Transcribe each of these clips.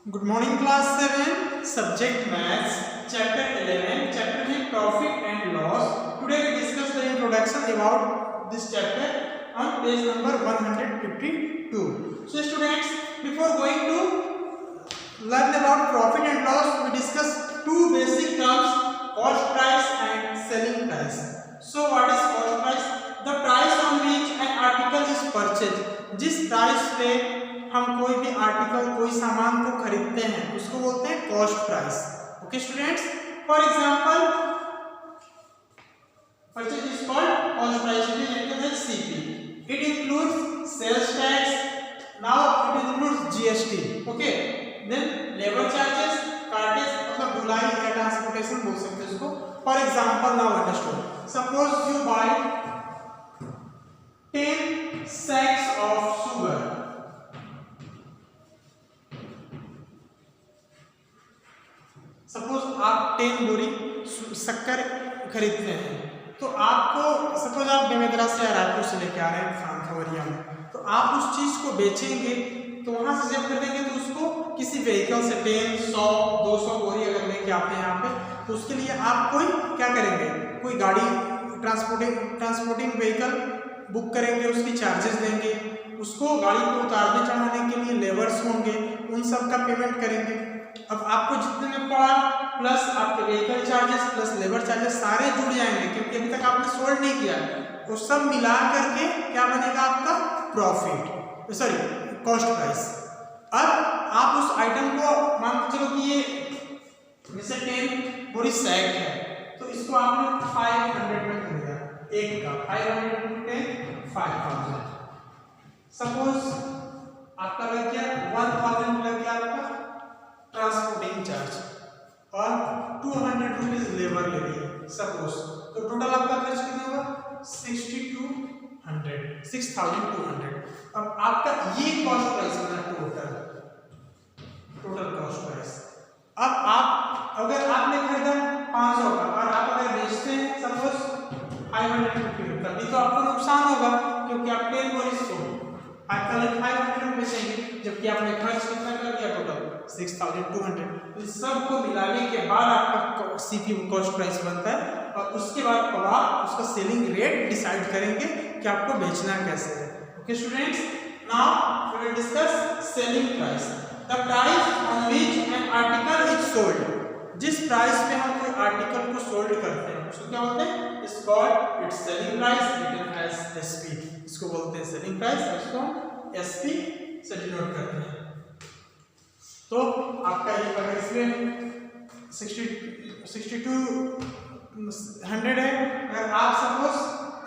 Good morning, class 7, subject maths, chapter 11, chapter name profit and loss. Today we discuss the introduction about this chapter on page number 152. So students, before going to learn about profit and loss, we discuss two basic terms, cost price and selling price. So what is cost price? The price on which an article is purchased. जिस price पे हम कोई भी article कोई सामान को खरीदते हैं उसको बोलते हैं cost price. Okay students, for example purchase is called cost price. It is written as CP. It includes sales tax. Now it includes GST. Okay, then labour charges, cartage मतलब ढुलाई या ट्रांसपोर्टेशन बोल सकते हैं उसको. For example now understood, suppose you buy 10 sacks of sugar. सपोज आप 10 बोरी शक्कर खरीदते हैं तो आपको सपोज आप बेमेतरा से या रायपुर से लेके आ रहे हैं खबरिया में, तो आप उस चीज को बेचेंगे तो वहां से जब खरीदेंगे तो उसको किसी व्हीकल से 10, 100, 200 बोरी अगर लेके आते हैं यहाँ पे, तो उसके लिए आप कोई क्या करेंगे, कोई गाड़ी ट्रांसपोर्टिंग व्हीकल बुक करेंगे, उसकी चार्जेस देंगे, उसको गाड़ी को उतारने चढ़ाने के लिए लेबर्स होंगे, उन सब का पेमेंट करेंगे. अब आपको जितने में पड़ा प्लस आपके vehicle charges plus labour charges सारे जुड़ जाएंगे क्योंकि अभी तक आपने सोल्ड नहीं किया, तो सब मिला करके क्या बनेगा आपका प्रॉफिट, सॉरी कॉस्ट प्राइस. अब आप उस आइटम को मान के चलो कि ये जैसे 10 बोरी सैक है तो इसको आपने 500 में खरीदा, एक का 500 10 5000. सपोज आपका लग गया 1000 लग गया आपका ट्रांसपोर्टिंग चार्ज और 200 रुपीज लेबर ले लिए सपोज, तो टोटल आपका खर्च कितना होगा 6200. अब आपका ये कॉस्ट प्राइस बना टोटल कॉस्ट प्राइस. अब आप अगर आपने खरीदा 500 का और आप अगर बेचते हैं सपोज 550 का, भी तो आपको नुकसान होगा क्योंकि आप 10 बोरी को 500 में बेचेंगे जबकि आपने खर्च कितना कर दिया टोटल 6200. इस सब को मिलाने के बाद आपका सीपी कॉस्ट प्राइस बनता है और उसके बाद आप उसका सेलिंग रेट डिसाइड करेंगे कि आपको बेचना कैसे है. Okay students, now we will discuss selling price. The price on which an article is sold. जिस प्राइस पे हम कोई आर्टिकल को सोल्ड करते हैं उसको क्या बोलते हैं, it's called it's selling price, written as SP. इसको बोलते हैं सेलिंग प्राइस, इसको एसपी से डिनोट करते हैं. तो आपका ये अगर इसमें 6200 है, अगर आप सपोज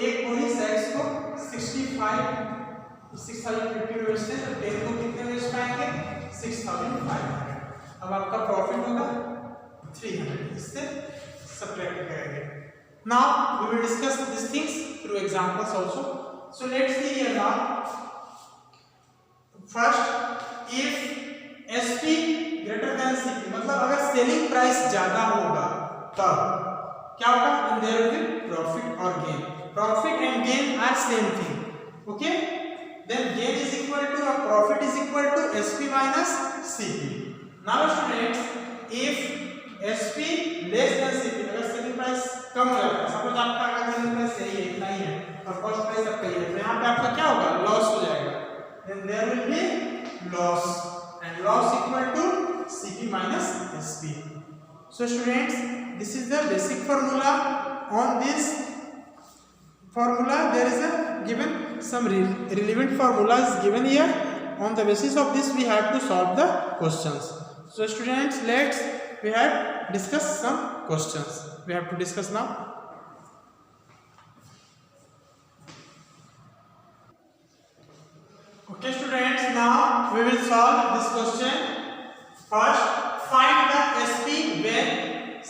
एक बोरी सैक्स को 6050 में बेचते हैं तो 10 को कितने बेच पाएंगे 6500. अब आपका प्रॉफिट होगा 300. इससे सब्ट्रैक्ट करेंगे. Now we will discuss this things through examples also. So let's see here now. First, if SP greater than CP, मतलब अगर सेलिंग प्राइस ज्यादा होगा तब क्या होगा, देयर विल बी प्रॉफिट और gain. Profit and gain are same thing. Okay, then gain is equal to और profit is equal to SP minus CP. Now students, if SP less than CP, अगर selling price कम हो जाता है, suppose आपका अगर selling price सही है इतना ही है और कॉस्ट प्राइस आपका ये है, तो यहाँ पे आपका क्या होगा, लॉस हो जाएगा. Then there will be loss and loss equal to CP minus SP. So students, this is the basic formula. On this formula there is a given some relevant formulas given here. On the basis of this we have to solve the questions. So students, we have discussed some questions. We have to discuss now. Okay students, now we will solve this question. First, find the SP when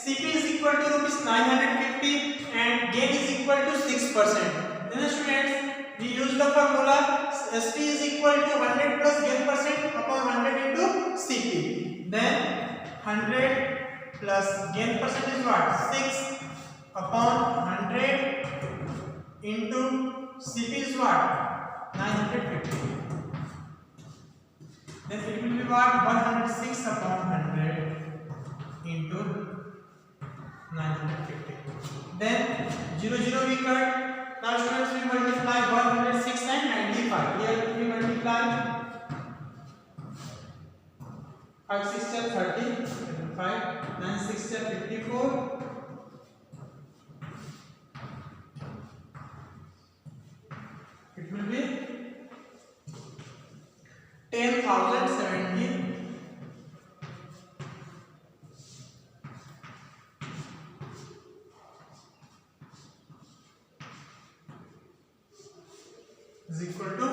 CP is equal to rupees 950 and gain is equal to 6%. Then students, we use the formula SP is equal to 100 plus gain percent upon 100 into CP. Then 100 plus gain percent is what, 6 upon 100 into CP is what, 950. then it will be what 106 upon 100 into 950. Then 0 0 we cut. Now students, we multiply 106 and 95. Here we multiply 5 6 30, 5 9 6 54. It will be 10,017 is equal to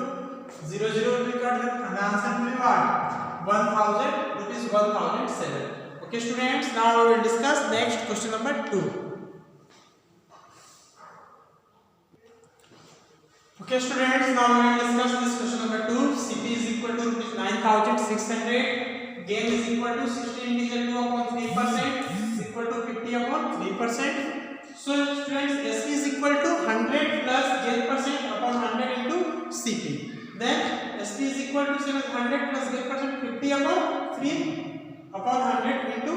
0 0 will be cut. The answer will be what 1000 rupees 1007. Okay students, now we will discuss next question number 2. Okay students, now we will discuss this question number 2. CP is equal to rupees 9600, gain is equal to 16 integer 2 upon 3% is equal to 50 upon 3%. So students, SP is equal to 100 plus gain percent upon 100 into CP. Then SP is equal to 700 plus gain percent 50 upon 3 upon 100 into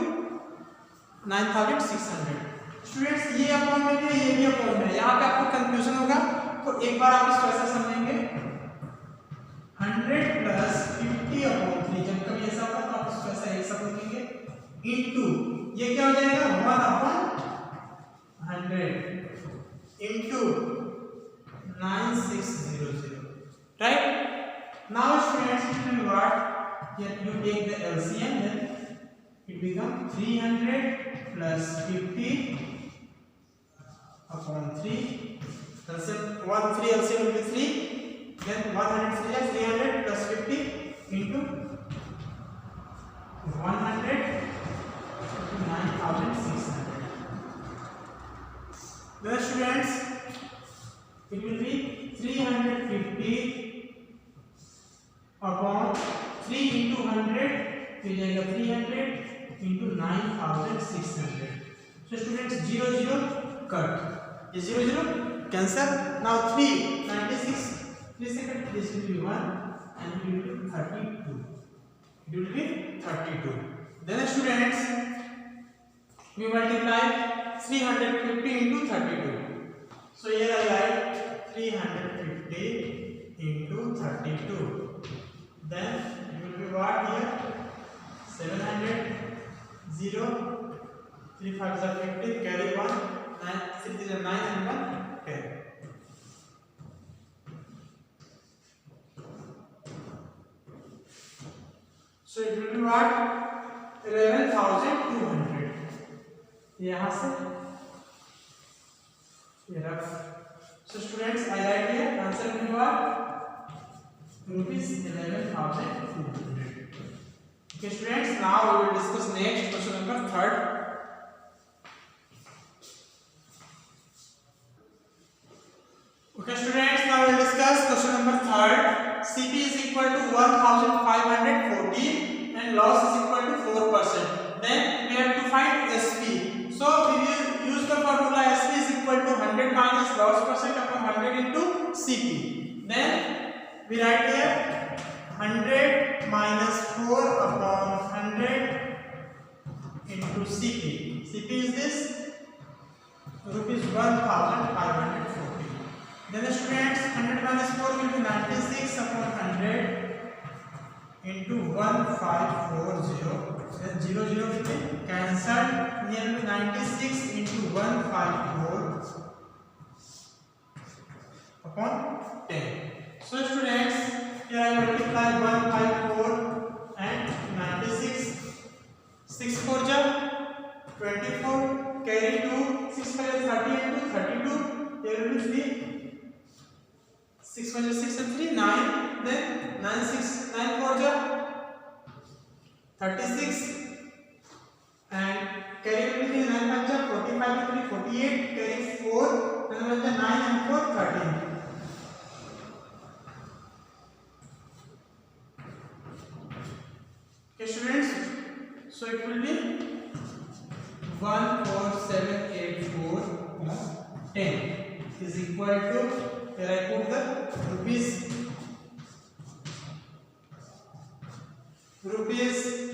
9600. Students ये upon में भी है, ये भी upon में है, यहाँ पे आपको कंफ्यूजन होगा, तो एक बार आप इसको ऐसा समझेंगे 100 प्लस 50 अपॉन 3, जब कभी ऐसा होगा तो आप इसको ऐसा एक सब लिखेंगे इनटू ये क्या हो जाएगा 1 upon 100 into 9600. Right? Now students, it will be what? Here you take the LCM, then it becomes 300 plus 50 upon 3. LCM 1 3 LCM will be 3. Then 103 is 300 plus 50 into 100 into 9600. Then students, it will be 350 upon 3 into 100, तो ये जाएगा 300 into 9600. So students, 0 0 cut, ये 0 0 cancel. Now 3 96 3 second, this will be 1 and it will be 32. It will be 32. Then students, we multiply 350 into 32. So here I write 350 into 32. Then it will be what here? 700 0 3 5 are 50, carry 1 9 6 is 9 and 1 10. So it will be what 11,200. यहाँ से ये rough. So students, I write here answer will be what rupees 11,200. Okay students, now we will discuss next question number 3rd. Okay students, now we will discuss question number 3rd. CP is equal to 1540 and loss is equal to 4%. Then we have to find SP. So we will use the formula SP is equal to 100 minus loss percent upon 100 into CP. Then we write here 100 minus 4 upon 100 into CP. CP is this rupees 1540. Then the students, 100 minus 4 will be 96 upon 100 into 1540. Then 0 0 will be cancelled. Here will be 96 into 154 upon 10. So students, here I multiply 154 and 96. 6 4 ja 24, carry 2, 6 5 is 30 into 32. Here will be 3. 6 1 is 6 and 3 9. Then 9 6 9 4 ja 36 and carry will be 9 5 ja 45 3 48, carry 4 then 9 and 4 13. Okay students, so it will be 14784 plus 10 is equal to, here I put the rupees rupees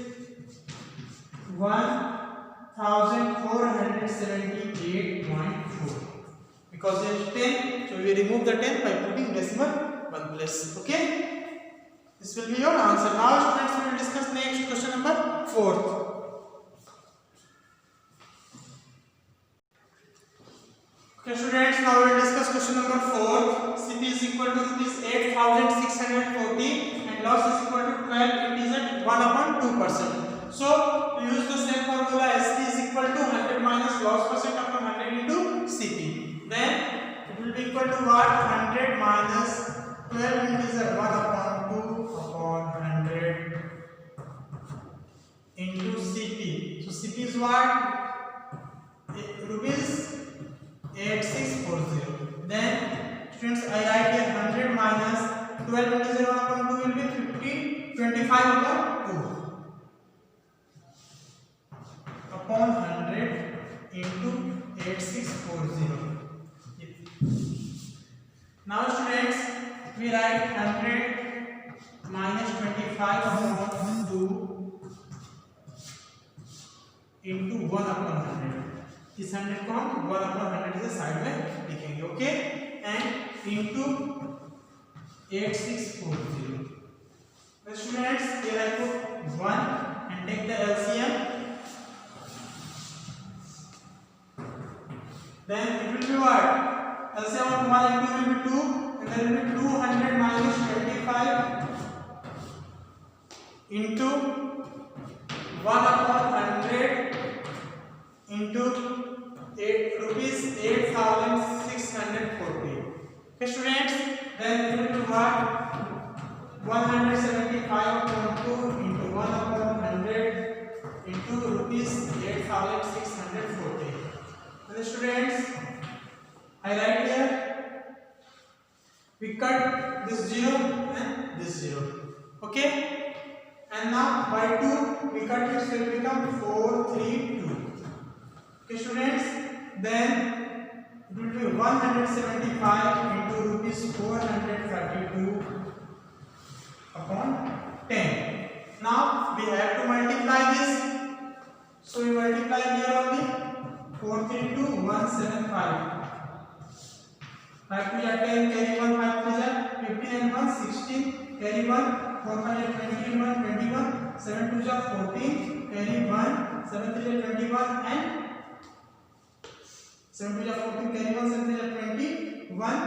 1478.4 because it's 10, so we remove the 10 by putting decimal one place. Okay, this will be your answer. Now students, we will discuss next question number 4. Okay students, now we will discuss question number 4. CP is equal to rupees 8640 and loss is equal to 12. It is at 1/2%. So we use the same formula. SP is equal to 100 minus loss percent upon 100 into CP. Then it will be equal to what? 100 minus 12 into 1/2 upon 100 into CP. So CP is what? Rupees 8640. Then students, I write here 100 minus 12 into 1/2 will be 25/2 upon 100 into 8640. Now students, we write 100 minus 25/2 into 1/100. इस 100 को हम 1/100 से side में लिखेंगे. Okay, and into 8640. Students, here I put 1 and take the LCM. Then it will be what? LCM of 1 and 2 will be 2, and then will be 200 minus 25 into 1/100 into rupees 8640. Okay students, then it will be what? 175/2 into 1/100 into rupees 8640. And students, I write here, we cut this 0 and this 0. Okay, and now by 2 we cut it, so it will become 432. Okay students, then it will be 175 into rupees 432 upon 10. Now we have to multiply this, so we multiply here only. 432 175. 5 3 10, carry 1, 5 3 15 and 1 16, carry 1, 4 5 20 and 1 21, 7 2 14, carry 1, 7 3 21 and 7 2 14, carry 1, 7 3 21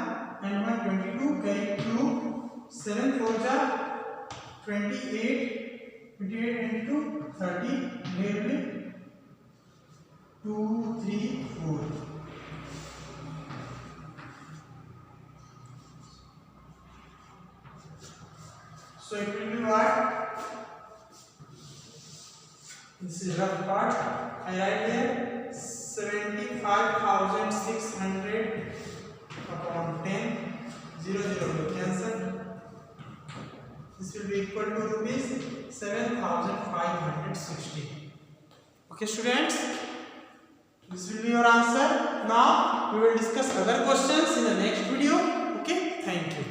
and 1 22, carry 2, 7 4 28, 28 and 2 30, nearly 2 3 4. So it will be what? This is rough part. I write here 75,600 upon 10. 0 0 will cancel. This will be equal to rupees 7,560. Okay students, this will be your answer. Now we will discuss other questions in the next video. Okay, thank you.